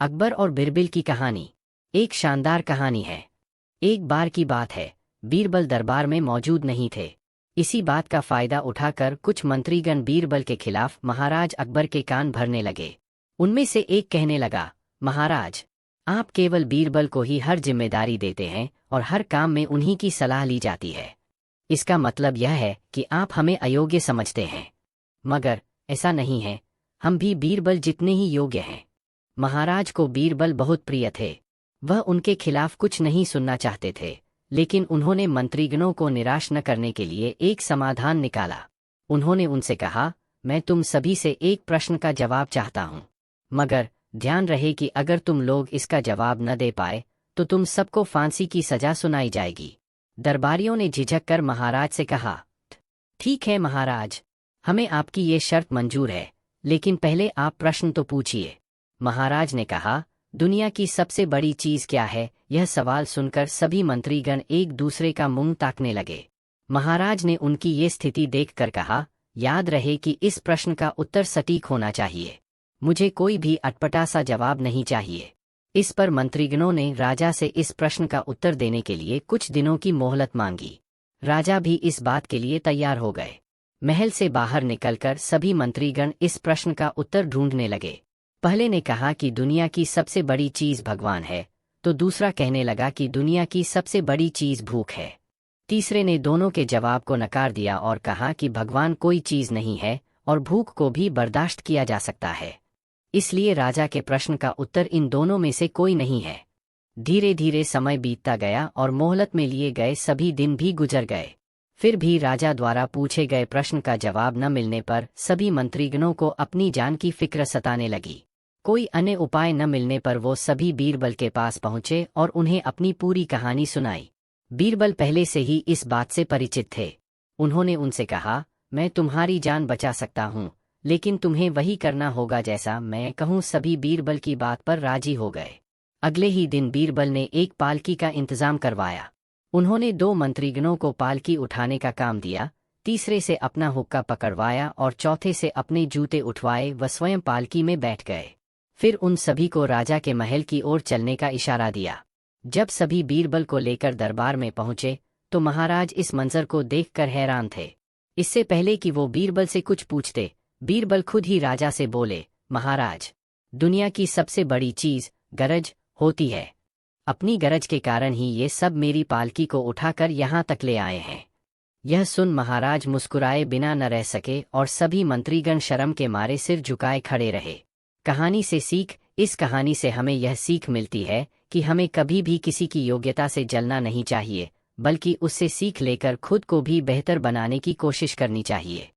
अकबर और बीरबल की कहानी एक शानदार कहानी है। एक बार की बात है, बीरबल दरबार में मौजूद नहीं थे। इसी बात का फायदा उठाकर कुछ मंत्रीगण बीरबल के खिलाफ महाराज अकबर के कान भरने लगे। उनमें से एक कहने लगा, महाराज, आप केवल बीरबल को ही हर जिम्मेदारी देते हैं और हर काम में उन्हीं की सलाह ली जाती है। इसका मतलब यह है कि आप हमें अयोग्य समझते हैं। मगर ऐसा नहीं है, हम भी बीरबल जितने ही योग्य हैं। महाराज को बीरबल बहुत प्रिय थे। वह उनके खिलाफ कुछ नहीं सुनना चाहते थे, लेकिन उन्होंने मंत्रीगणों को निराश न करने के लिए एक समाधान निकाला। उन्होंने उनसे कहा, मैं तुम सभी से एक प्रश्न का जवाब चाहता हूँ, मगर ध्यान रहे कि अगर तुम लोग इसका जवाब न दे पाए तो तुम सबको फांसी की सजा सुनाई जाएगी। दरबारियों ने झिझक कर महाराज से कहा, ठीक है महाराज, हमें आपकी ये शर्त मंजूर है, लेकिन पहले आप प्रश्न तो पूछिए। महाराज ने कहा, दुनिया की सबसे बड़ी चीज क्या है? यह सवाल सुनकर सभी मंत्रीगण एक दूसरे का मुंह ताकने लगे। महाराज ने उनकी ये स्थिति देखकर कहा, याद रहे कि इस प्रश्न का उत्तर सटीक होना चाहिए। मुझे कोई भी अटपटा सा जवाब नहीं चाहिए। इस पर मंत्रीगणों ने राजा से इस प्रश्न का उत्तर देने के लिए कुछ दिनों की मोहलत मांगी। राजा भी इस बात के लिए तैयार हो गए। महल से बाहर निकलकर सभी मंत्रीगण इस प्रश्न का उत्तर ढूंढने लगे। पहले ने कहा कि दुनिया की सबसे बड़ी चीज भगवान है, तो दूसरा कहने लगा कि दुनिया की सबसे बड़ी चीज भूख है। तीसरे ने दोनों के जवाब को नकार दिया और कहा कि भगवान कोई चीज नहीं है और भूख को भी बर्दाश्त किया जा सकता है। इसलिए राजा के प्रश्न का उत्तर इन दोनों में से कोई नहीं है। धीरे धीरे समय बीतता गया और मोहलत में लिए गए सभी दिन भी गुजर गए। फिर भी राजा द्वारा पूछे गए प्रश्न का जवाब न मिलने पर सभी मंत्रीगणों को अपनी जान की फिक्र सताने लगी। कोई अन्य उपाय न मिलने पर वो सभी बीरबल के पास पहुंचे और उन्हें अपनी पूरी कहानी सुनाई। बीरबल पहले से ही इस बात से परिचित थे। उन्होंने उनसे कहा, मैं तुम्हारी जान बचा सकता हूँ, लेकिन तुम्हें वही करना होगा जैसा मैं कहूँ। सभी बीरबल की बात पर राजी हो गए। अगले ही दिन बीरबल ने एक पालकी का इंतजाम करवाया। उन्होंने 2 मंत्रीगणों को पालकी उठाने का काम दिया, तीसरे से अपना हुक्का पकड़वाया और चौथे से अपने जूते उठवाए व स्वयं पालकी में बैठ गए। फिर उन सभी को राजा के महल की ओर चलने का इशारा दिया। जब सभी बीरबल को लेकर दरबार में पहुंचे तो महाराज इस मंजर को देखकर हैरान थे। इससे पहले कि वो बीरबल से कुछ पूछते, बीरबल खुद ही राजा से बोले, महाराज, दुनिया की सबसे बड़ी चीज गरज होती है। अपनी गरज के कारण ही ये सब मेरी पालकी को उठाकर यहाँ तक ले आए हैं। यह सुन महाराज मुस्कुराए बिना न रह सके और सभी मंत्रीगण शर्म के मारे सिर झुकाए खड़े रहे। कहानी से सीख। इस कहानी से हमें यह सीख मिलती है कि हमें कभी भी किसी की योग्यता से जलना नहीं चाहिए, बल्कि उससे सीख लेकर खुद को भी बेहतर बनाने की कोशिश करनी चाहिए।